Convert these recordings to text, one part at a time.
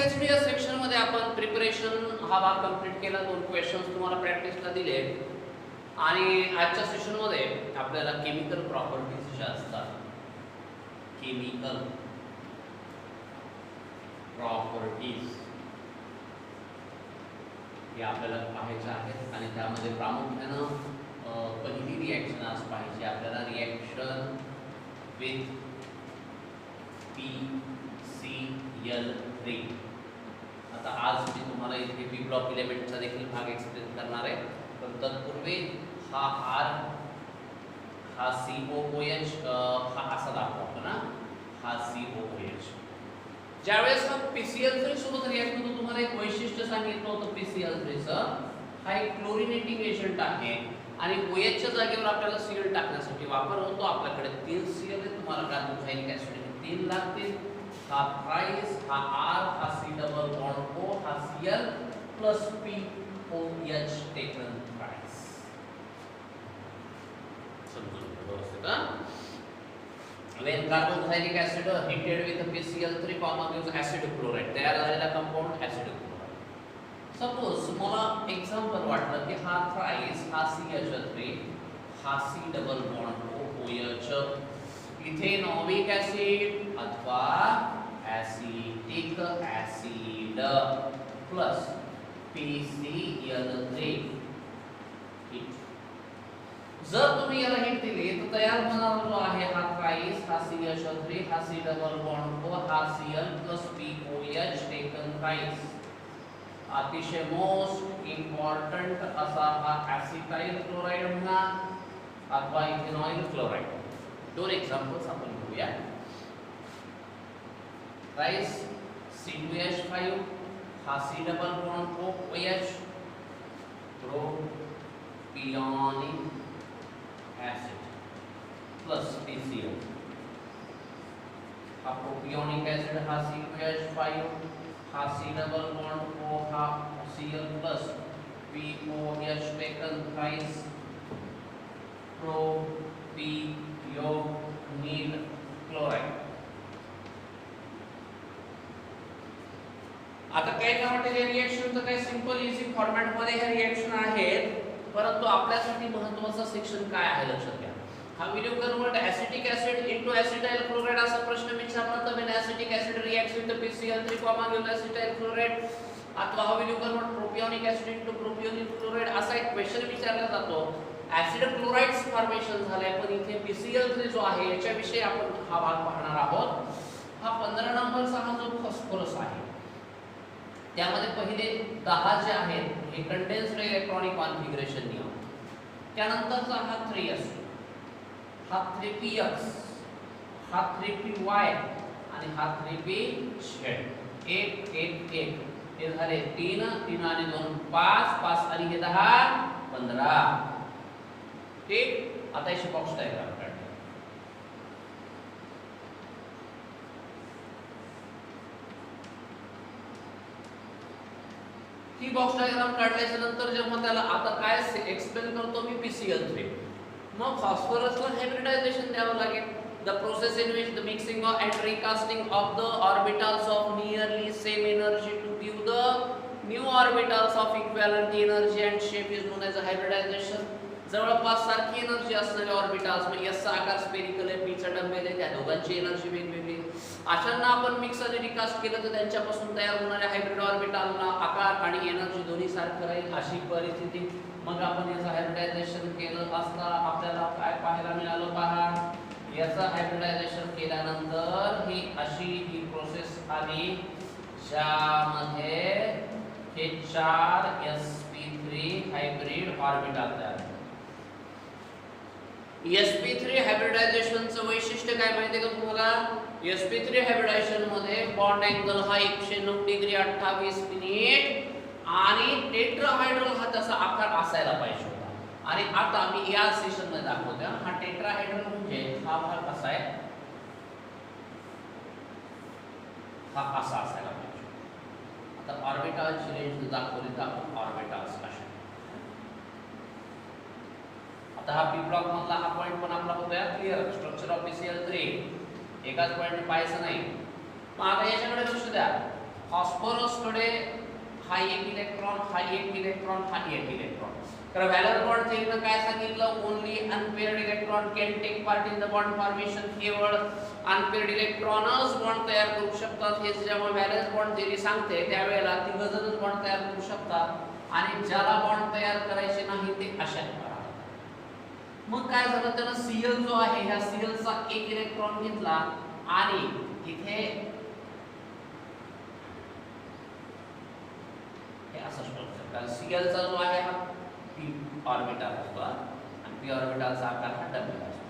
Acid या section मध्ये आपण प्रिपरेशन हा भाग कंप्लीट केला. 2 क्वेश्चन्स तुम्हाला प्रॅक्टिसला दिले आणि आजच्या सेशन मध्ये आपल्याला केमिकल प्रॉपर्टीज ज्या असतात, केमिकल प्रॉपर्टीज हे आपल्याला पाहायचे आहेत आणि त्यामध्ये प्रामुख्यानं पहिली रिएक्शन आज पाहिजे आपल्याला, रिएक्शन विथ PCl3. आता आज मी तुम्हाला इथे पी ब्लॉक इलेमेंटचा देखील भाग एक्सप्लेन करणार आहे, पण तत्पूर्वी हा R हा COOH हा असा दाखवतो ना, हा COOH. ज्यावेळेस हा PCl3 सोबत रिएक्ट होतो, तुम्हाला एक वैशिष्ट्य सांगितलं होतं PCl3चं, हा एक क्लोरिनेटिंग एजंट आहे आणि OH च्या जागेवर आपल्याला Cl टाकण्यासाठी वापर होतो. आपल्याकडे 3 Cl आहेत, तुम्हाला कार्बोक्सिलिक ऍसिड 3 लागतील. हा थ्राईस, हा R, हा C डबल बॉन्ड O, हा Cl plus POH taken thrice. समजून व्यवस्थित हा. When carboxylic acid heated with PCl3 gives acid chloride, तयार झालेला कंपाऊंड ऍसिड क्लोराइड. सपोज मला एक्झाम्पल वाटलं की हा थ्राईस, हा CH3, हा C double bond OH, ethanoic acid अथवा acetic acid plus PCl3 heat. जर तुम्ही याला हिट दिली तर तयार होणार जो आहे हा थ्राईस, हा CH3, हा C डबल बॉन्ड O, हा Cl plus POH taken thrice. अतिशय मोस्ट इम्पॉर्टंट असा हा ऍसिटाइल क्लोराइड म्हणा अथवा इथेनॉइल क्लोराइड. 2 एक्झाम्पल्स आपण घेऊया. राईस C2H5, हा C double bond OH, propionic acid plus PCl. हा प्रोपियोनिक ऍसिड, हा C2H5, हा C डबल बॉन्ड O, हा Cl plus POH taken thrice, propionic chloride. आता काय वाटते हे रिएक्शन तर काही सिंपल इझी फॉर्मॅट मध्ये हे रिएक्शन आहेत, परंतु आपल्यासाठी महत्त्वाचा सेक्शन काय आहे लक्षात घ्या. हा video convert acetic acid into acetyl chloride असा प्रश्न विचारला तर when acetic acid reacts with PCl3 gives acetyl chloride, अथवा हा video convert propionic acid into propionic chloride असा एक क्वेश्चन विचारला जातो. ऍसिड क्लोराइड्स फॉर्मेशन झालंय, पण इथे PCl3 जो आहे याच्याविषयी आपण हा भाग पाहणार आहोत. हा 15 नंबरचा हा जो फॉस्फरस आहे त्यामध्ये पहिले 10 जे आहेत हे कंडेन्स्ड इलेक्ट्रॉनिक कॉन्फिगरेशन नियम. त्यानंतरचा हा 3s, हा 3px, हा 3py आणि हा 3pz. 1 1 1 हे झाले 3 3 आणि 2 5 5 आणि हे 10 15. ठीक. आता इथे बॉक्स डायग्राम काढ. ही बॉक्स डायग्राम काढल्याच्या नंतर जेव्हा त्याला आता काय एक्सप्लेन करतो मी PCl3, मग फॉस्फरसला हायब्रिडायझेशन द्यावं लागेल. The process in which the mixing and recasting of the orbitals of nearly same energy to give the new orbitals of equivalent energy and shape is known as hybridisation. जवळपास सारखी energy असणारे orbitals, म्हणजे S चा आकार spherical आहे, P चा dumbbell आहे, त्या दोघांची एनर्जी वेगवेगळी. अशांना आपण मिक्स आणि रिकास्ट केलं तर त्यांच्यापासून तयार होणाऱ्या हायब्रिड ऑर्बिटलला आकार आणि एनर्जी दोन्ही सारखं राहील अशी परिस्थिती. मग आपण याचं हायब्रिडायझेशन केलं असता आपल्याला काय पाहायला मिळालं पहा. याचं हायब्रिडायझेशन केल्यानंतर ही अशी ही प्रोसेस आली ज्यामध्ये हे 4 sp3 हायब्रिड ऑर्बिटल तयार. sp3 हायब्रिडायझेशनचं वैशिष्ट्य काय माहिती आहे का तुम्हाला? sp3 हायब्रिडायझेशन मध्ये बॉन्ड अँगल हा 109 डिग्री 28 मिनिट आणि टेट्राहायड्रल हा त्याचा आकार असायला पाहिजे होता. आणि आता मी या सेशन मध्ये दाखवतो. हा टेट्राहायड्रल म्हणजे हा भाग कसा आहे, हा असा असायला पाहिजे. आता ऑर्बिटलची रेंज दाखवली तर आपण ऑर्बिटल्स कशा. आता हा पी ब्लॉक मधला हा पॉइंट पण आपला होतोय क्लियर. स्ट्रक्चर ऑफ PCl3 एकाच पॉइंटने पाहायचं नाही. मग आता याच्याकडे लक्ष द्या. फॉस्फरसकडे हा एक इलेक्ट्रॉन, हा एक इलेक्ट्रॉन, हा एक इलेक्ट्रॉन. तर व्हॅलन्स बॉन्ड थेरीनं काय सांगितलं, only unpaired electron can take part in the bond formation. केवळ अनपेअर्ड इलेक्ट्रॉनच बॉन्ड तयार करू शकतात. हे जेव्हा व्हॅलन्स बॉन्ड थेरी सांगते त्यावेळेला तिघजणच बॉन्ड तयार करू शकतात आणि ज्याला बॉन्ड तयार करायचे नाही ते अशात करा. मग काय झालं, त्यानं Cl जो आहे ह्या Cl चा एक इलेक्ट्रॉन घेतला आणि इथे हे असं स्ट्रक्चर, कारण Cl चा जो आहे हा p ऑर्बिटल असतो आणि p ऑर्बिटलचा आकार हा w असतो.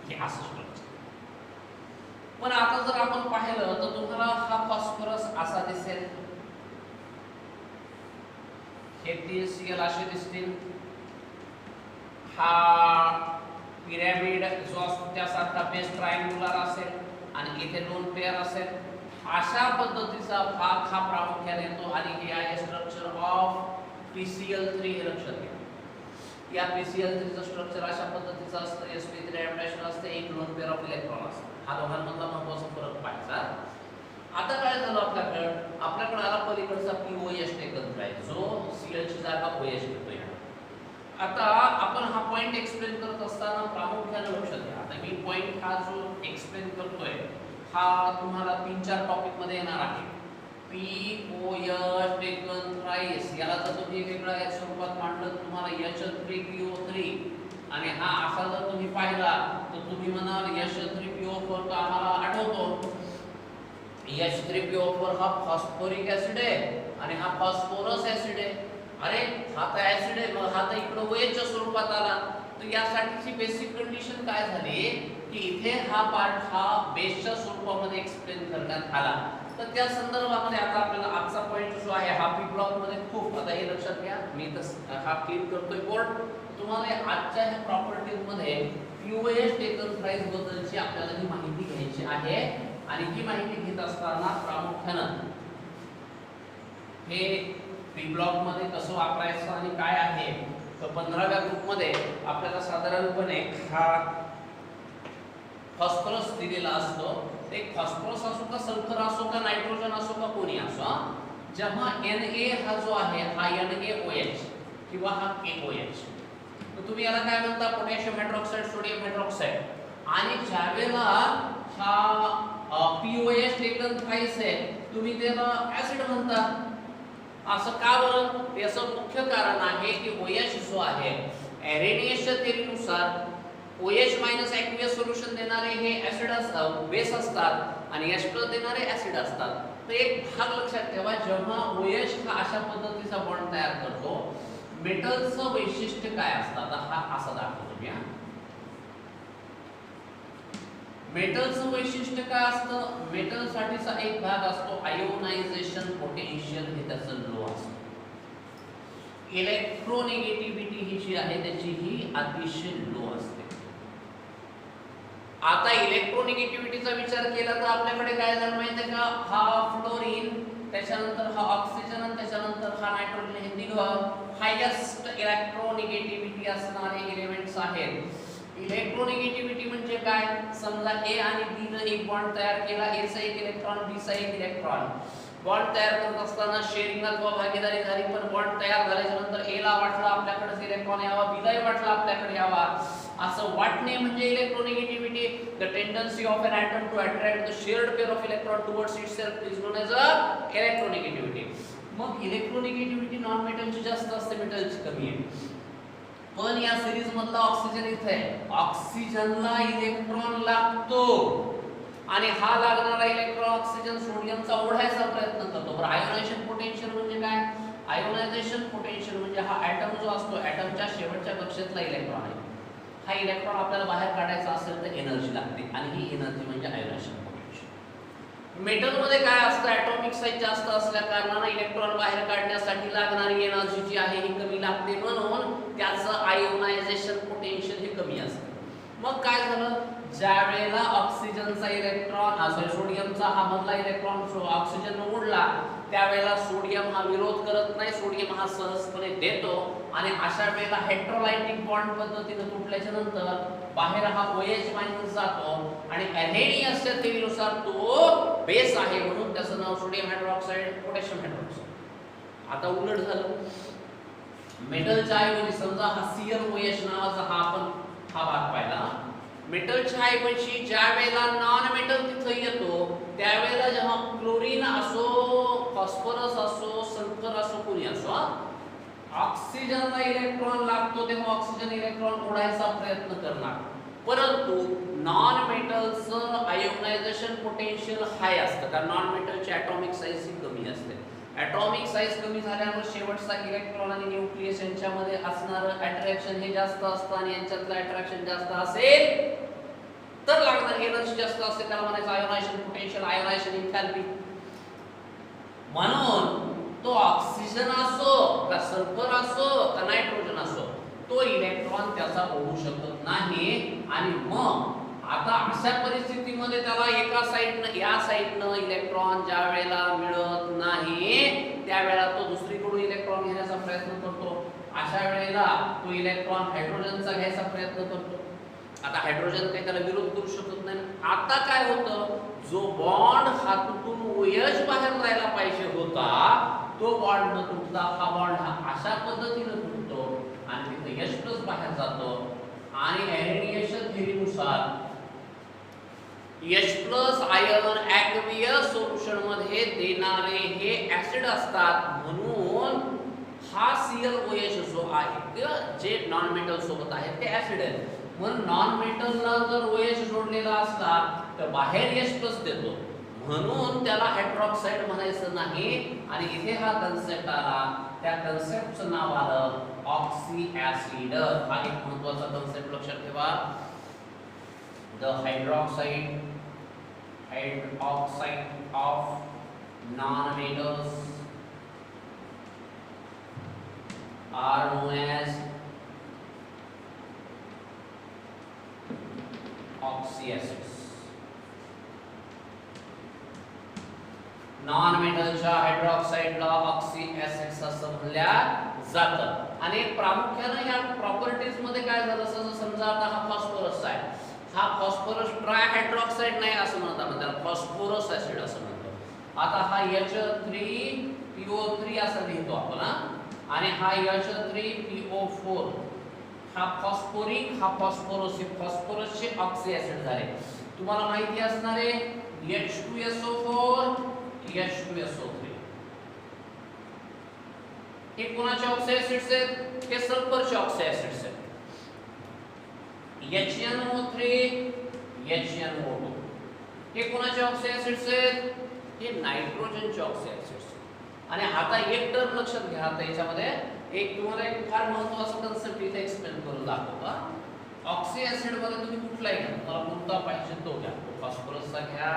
हे असं स्ट्रक्चर. पण आता जर आपण पाहिलं तर तुम्हाला हा फॉस्फरस असा दिसेल, हे 3 Cl असे दिसतील. हा पिरॅमिड जो असतो त्यासारखा बेस ट्रायंग्युलर असेल आणि इथे 2 पेअर असेल. अशा पद्धतीचा भाग हा प्रामुख्याने येतो आणि हे आहे स्ट्रक्चर ऑफ PCl3. हे लक्षात घ्या. या PCl3 चं स्ट्रक्चर अशा पद्धतीचं असतं. sp3 ॲडमिशन असते, एक लोन पेअर ऑफ इलेक्ट्रॉन असतं. हा दोघांमधला महत्त्वाचा फरक पाहायचा. आता काय झालं, आपल्याकडे आला पलीकडचा POH टेकन आहे जो Cl ची जागा OH घेतोय. आता आपण हा पॉइंट एक्सप्लेन करत असताना प्रामुख्याने लक्षात घ्या. आता मी पॉइंट हा जो एक्सप्लेन करतोय हा तुम्हाला 3-4 टॉपिक मध्ये येणार आहे. POH टेकन थ्राइस याला जर तुम्ही वेगळ्या स्वरूपात मांडलं तर तुम्हाला H3PO3 आणि हा असा जर तुम्ही पाहिला तर तुम्ही म्हणाल H3PO4 तर आम्हाला आठवतो H3PO4 हा फॉस्फोरिक ऍसिड आहे आणि हा फॉस्फोरस ऍसिड आहे. अरे हा तर ऍसिड आहे, मग हा तर इकडे OH च्या स्वरूपात आला. तर यासाठीची बेसिक कंडिशन काय झाली की इथे हा पार्ट हा बेसच्या स्वरूपामध्ये एक्सप्लेन करण्यात आला. तर त्या संदर्भामध्ये आता आपल्याला आजचा पॉइंट जो आहे हा पी ब्लॉक मध्ये खूप, आता हे लक्षात घ्या, मी तर हा क्लिक करतोय बोर्ड. तुम्हाला आजच्या ह्या प्रॉपर्टीज मध्ये POH टेकन थ्राइस बद्दलची आपल्याला ही माहिती घ्यायची आहे आणि ही माहिती घेत असताना प्रामुख्याने हे पी ब्लॉक मध्ये कसं वापरायचं आणि काय आहे. तर 15व्या ग्रुप मध्ये आपल्याला साधारणपणे हा फॉस्फरस दिलेला असतो. एक फॉस्फरस असो का सल्फर असो का नायट्रोजन असो का कोणी असो, जेव्हा Na हा जो आहे हा NaOH किंवा हा KOH, तर तुम्ही याला काय म्हणता, पोटॅशियम हायड्रॉक्साइड, सोडियम हायड्रॉक्साइड. आणि ज्यावेळेला हा POH टेकन थ्राइस आहे तुम्ही त्याला ऍसिड म्हणता. असं का बरं, त्याचं मुख्य कारण आहे की OH जो आहे एरेनियसच्या थेरीनुसार OH- ॲक्वियस सोल्युशन देणारे हे ऍसिड असतात, बेस असतात आणि H+ देणारे ऍसिड असतात. तर एक भाग लक्षात ठेवा, जेव्हा OH हा अशा पद्धतीचा बॉन्ड तयार करतो, मेटलचं वैशिष्ट्य काय असतं. हा असा दाखवतो मी. मेटलचं वैशिष्ट्य काय असतं, मेटल साठीचा एक भाग असतो आयोनायझेशन पोटेन्शियल, हे त्याचं लो असतं. इलेक्ट्रोनेगेटिव्हिटी ही जी आहे त्याची ही अतिशय लो असते. आता इलेक्ट्रोनेगेटिव्हिटीचा विचार केला तर आपल्याकडे काय झालं माहिती आहे का, हा फ्लोरीन, त्याच्यानंतर हा ऑक्सिजन आणि त्याच्यानंतर हा नायट्रोजन, हे तिघं हायेस्ट इलेक्ट्रोनेगेटिव्हिटी असणारे एलिमेंट्स आहेत. इलेक्ट्रोनेगेटिव्हिटी म्हणजे काय, समजा A आणि B ने एक बॉन्ड तयार केला, A चा एक इलेक्ट्रॉन, B चा एक इलेक्ट्रॉन. बॉन्ड तयार करत असताना शेअरिंग अथवा भागीदारी झाली, पण बॉन्ड तयार झाल्याच्या नंतर A ला वाटलं आपल्याकडे इलेक्ट्रॉन यावा, B लाही वाटलं आपल्याकडे यावा. असं वाटणे म्हणजे electronegativity. The tendency of an atom to attract the shared pair of electron towards itself is known as electronegativity. मग इलेक्ट्रोनेगेटिव्हिटी नॉन मेटलची जास्त असते, मेटलची कमी आहे. पण या सिरीज मधला ऑक्सिजन इथे आहे, ऑक्सिजनला इलेक्ट्रॉन लागतो आणि हा लागणारा इलेक्ट्रॉन ऑक्सिजन सोडियमचा ओढायचा प्रयत्न करतो. बरं, आयोनायझेशन पोटेन्शियल म्हणजे काय, आयोनायझेशन पोटेन्शियल म्हणजे हा ॲटम जो असतो, ॲटमच्या शेवटच्या कक्षेतला इलेक्ट्रॉन आहे. हा इलेक्ट्रॉन आपल्याला बाहेर काढायचा असेल तर एनर्जी लागते आणि ही एनर्जी म्हणजे आयोनायझेशन पोटेन्शियल. मेटलमध्ये काय असतं, ॲटॉमिक साइज जास्त असल्या कारणाने इलेक्ट्रॉन बाहेर काढण्यासाठी लागणारी एनर्जी जी आहे ही कमी लागते, म्हणून त्याचं आयोनायझेशन पोटेन्शियल हे कमी असतं. मग काय झालं, ज्या वेळेला ऑक्सिजनचा इलेक्ट्रॉन सोडियमचा हा मधला इलेक्ट्रॉन ऑक्सिजन उडला त्यावेळेला सोडियम हा विरोध करत नाही, सोडियम हा सहजपणे देतो आणि अशा वेळेला हेटेरोलायटिक बॉन्ड पद्धतीने तुटल्याच्या नंतर बाहेर हा OH मायनस जातो आणि ॲल्डेनियसच्या थेअरीनुसार तो बेस आहे म्हणून त्याचं नाव सोडियम हायड्रॉक्साइड पोटॅशियम हायड्रॉक्साइड. आता उलट झालं, मेटलच्या ऐवजी समजा हा ClOH नावाचा हा भाग पाहिला, मेटलच्या ऐवजी ज्या वेळेला नॉन मेटल तिथे येतो त्यावेळेला जेव्हा क्लोरीन असो, फॉस्फरस असो, सल्फर असो, कोणी असो, ऑक्सिजनला इलेक्ट्रॉन लागतो तेव्हा ऑक्सिजन इलेक्ट्रॉन ओढायचा प्रयत्न करणार, परंतु नॉन मेटलचं आयोनायझेशन पोटेन्शियल हाय असतं कारण नॉन मेटलची ॲटॉमिक साईज ही कमी असते. ॲटॉमिक साईज कमी झाल्यावर शेवटचा इलेक्ट्रॉन आणि न्यूक्लियस यांच्यामध्ये असणारं अट्रॅक्शन हे जास्त असतं आणि यांच्यातलं अट्रॅक्शन जास्त असेल तर लागणारी एनर्जी जास्त असते, त्याला म्हणायचं आयोनायझेशन पोटेन्शियल, आयोनायझेशन एन्थॅल्पी. म्हणून तो ऑक्सिजन असो का सल्फर असो का नायट्रोजन असो तो इलेक्ट्रॉन त्याचा ओढू शकत नाही आणि मग आता अशा परिस्थितीमध्ये त्याला एका साइडनं या साइडनं इलेक्ट्रॉन ज्या वेळेला मिळत नाही त्यावेळेला तो दुसरीकडून इलेक्ट्रॉन घेण्याचा प्रयत्न करतो. अशा वेळेला तो इलेक्ट्रॉन हायड्रोजनचा घ्यायचा प्रयत्न करतो. आता हायड्रोजन काही त्याला विरोध करू शकत नाही. आता काय होतं, जो बॉन्ड हातून OH बाहेर जायला पाहिजे होता तो बॉन्ड न तुटता हा बॉन्ड हा अशा पद्धतीने तुटतो आणि तिथे H+ बाहेर जातो आणि ॲरेडिएशन थेअरीनुसार H+ आयन ॲक्वियस सोल्युशन मध्ये देणारे हे ऍसिड असतात म्हणून हा ClOH जो आहे जे नॉन मेटल सोबत आहे ते ऍसिड आहे. म्हणून नॉन मेटलला जर OH जोडलेला असला तर बाहेर H+ देतो म्हणून त्याला हायड्रॉक्साइड म्हणायचं नाही आणि इथे हा कन्सेप्ट आला, त्या कन्सेप्टचं नाव आलं ऑक्सी ऍसिड. हा एक महत्त्वाचा कन्सेप्ट लक्षात ठेवा. The hydroxide of non-metals are known as oxyacids. Non मेटलच्या हायड्रॉक्साइडला ऑक्सी ऍसिड्स असं म्हणल्या जातं आणि प्रामुख्याने या प्रॉपर्टीज मध्ये काय झालं असं समजा आता हा फॉस्फरस आहे, हा फॉस्फरस ट्राय हायड्रॉक्साइड नाही असं म्हणतात आपण त्याला फॉस्फोरस ऍसिड असं म्हणतो. आता हा H3PO3 असं लिहितो आपण आणि हा H3PO4 हा फॉस्फोरिक हा फॉस्फोरस फॉस्फरसचे ऑक्सी ऍसिड झाले. तुम्हाला माहिती असणार आहे H2SO4 H2SO3 हे कोणाचे ऑक्सी ऍसिड्स आहेत, हे सल्फरचे ऑक्सी ऍसिड्स आहेत. HNO3 HNO2 हे कोणाचे ऑक्सी ऍसिड्स आहेत, हे नायट्रोजनचे ऑक्सी ऍसिड्स. आणि आता एक टर्म लक्षात घ्या, आता याच्यामध्ये एक तुम्हाला एक फार महत्त्वाचा कन्सेप्ट इथे एक्सप्लेन करून दाखवतो. ऑक्सी ऍसिड मध्ये तुम्ही कुठलाही घ्या, तुम्हाला कोणता पाहिजे तो घ्या, फॉस्फरसचा घ्या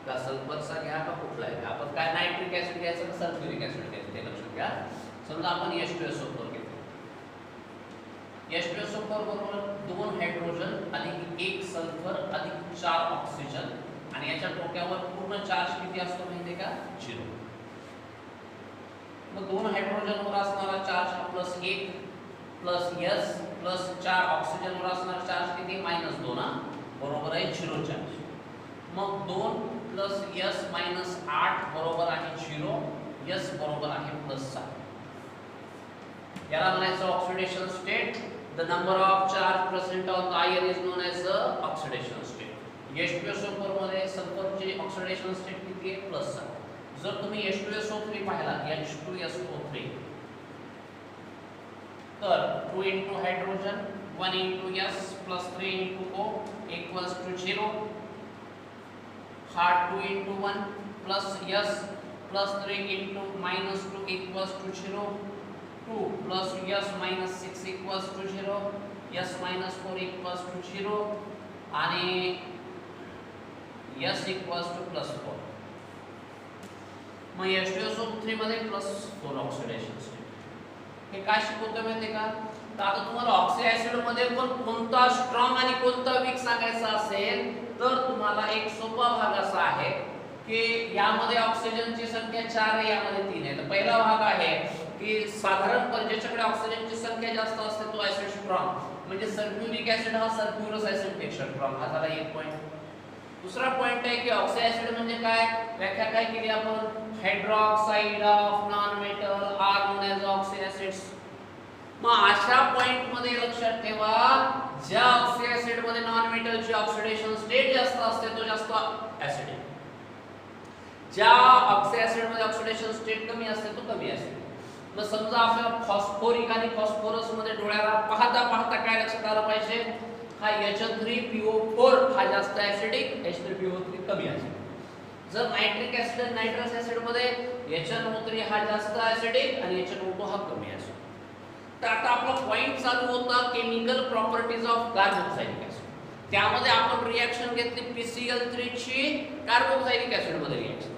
का सल्फरचा घ्या का कुठलाही घ्या. आपण काय नायट्रिक ऍसिड घ्यायचं का सल्फ्युरिक ऍसिड घ्यायचं ते लक्षात घ्या. समजा आपण H2SO4 घेतो, H2SO4 बरोबर 2 हायड्रोजन अधिक 1 सल्फर अधिक 4 ऑक्सिजन आणि याच्या टोक्यावर पूर्ण चार्ज किती असतो माहिती का, 0. मग 2 हायड्रोजनवर असणारा चार्ज हा +1 +S +4 ऑक्सिजनवर असणारा चार्ज किती -2 बरोबर आहे 0 चार्ज. मग 2 + S - 8 बरोबर आहे 0, S बरोबर आहे +7. याला म्हणायचं oxidation state. The number of charge present on the ion is known as oxidation state. H2SO4 मध्ये सल्फरची ऑक्सिडेशन स्टेट किती आहे, +7. जर तुम्ही H2SO3 पाहिला H2SO3 तर 2 * हायड्रोजन 1 * S + 3 * O = 0. हा 2 * 1 + S + 3 * -2 = 0. 2 + S - 6 = 0. S - 4 = 0 आणि S = +4. मग H2SO3 मध्ये +4 ऑक्सिडेशन स्टेट. हे काय शिकवतं माहिती का, तर आता तुम्हाला ऑक्सी ऍसिड मध्ये पण कोणता स्ट्रॉंग आणि कोणता वीक सांगायचा असेल तर तुम्हाला एक सोपा भाग असा आहे की यामध्ये ऑक्सिजनची संख्या 4 आहे, यामध्ये 3 आहे. तर पहिला भाग आहे की साधारणपणे ज्याच्याकडे ऑक्सिजनची संख्या जास्त असते तो ऍसिड स्ट्रॉंग, म्हणजे सल्फ्युरिक ऍसिड हा सल्फ्युरस ऍसिड पेक्षा स्ट्रॉंग. हा झाला एक पॉइंट. दुसरा पॉइंट आहे की ऑक्सी ऍसिड म्हणजे काय, व्याख्या काय केली आपण, hydroxide of non metal are known as oxyacids. मग अशा पॉइंट मध्ये लक्षात ठेवा ज्या ऑक्सी ऍसिड मध्ये नॉन मेटलची ऑक्सिडेशन स्टेट जास्त असते तो जास्त ऍसिड आहे, ज्या ऑक्सी ऍसिड मध्ये ऑक्सिडेशन स्टेट कमी असते तो कमी ऍसिड. मग समजा आपल्याला फॉस्फोरिक आणि फॉस्फरस मध्ये डोळ्याला पाहता पाहता काय लक्षात आलं पाहिजे, हा H3PO4 हा जास्त ऍसिडिक, H3PO3 कमी ऍसिडिक. जर नायट्रिक ऍसिड आणि नायट्रस ऍसिड मध्ये HNO3 हा जास्त ऍसिडिक आणि HNO2 हा कमी ऍसिडिक. तर आता आपला पॉइंट चालू होता chemical properties of carboxylic acid. त्यामध्ये आपण रिएक्शन घेतली PCl3 ची कार्बोक्सिलिक ऍसिड मध्ये रिएक्शन.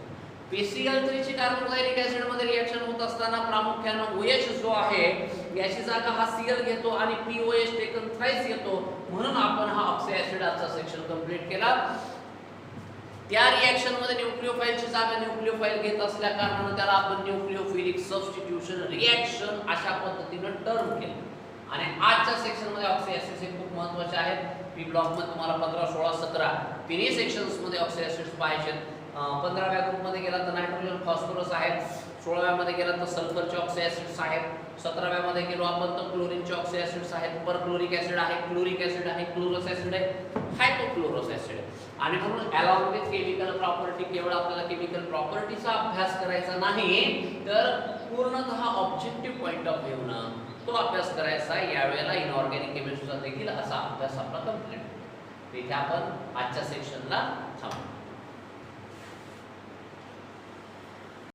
PCl3 ची कार्बोक्सिलिक ऍसिड मध्ये रिएक्शन होत असताना प्रामुख्याने OH जो आहे याची जागा हा Cl घेतो आणि POH टेकन थ्राइस येतो, म्हणून आपण हा ऑक्सी ऍसिडचा सेक्शन कंप्लीट केला. त्या रिएक्शन मध्ये न्यूक्लिओफाइलची जागा न्यूक्लिओफाइल घेत असल्या कारणाने त्याला आपण न्यूक्लिओफिलिक सबस्टिट्यूशन रिएक्शन अशा पद्धतीने टर्म केलं. आणि आजच्या सेक्शन मध्ये ऑक्सी ऍसिड्स हे खूप महत्त्वाचे आहेत. पी ब्लॉक मध्ये तुम्हाला 15, 16, 17 तिन्ही सेक्शन्स मध्ये ऑक्सी ऍसिड्स पाहिजेत. 15व्या ग्रुप मध्ये गेला तर नायट्रोजन फॉस्फरस आहेत, 16व्या मध्ये गेला तर सल्फरचे ऑक्सी ऍसिड्स आहेत, 17व्या मध्ये गेलो आपण तर क्लोरीनचे ऑक्सी ऍसिड्स आहेत, परक्लोरिक ऍसिड आहे, क्लोरिक ऍसिड आहे, क्लोरस ऍसिड आहे, हायपोक्लोरस ऍसिड आहे. आणि म्हणून अलॉंग विथ केमिकल प्रॉपर्टी केवळ आपल्याला केमिकल प्रॉपर्टीचा अभ्यास करायचा नाही तर पूर्णतः ऑब्जेक्टिव्ह पॉइंट ऑफ व्ह्यू न तो अभ्यास करायचा. यावेळेला इनऑर्गॅनिक केमिस्ट्रीचा देखील असा अभ्यास आपला कंप्लीट. तिथे आपण आजच्या सेक्शनला थांबू.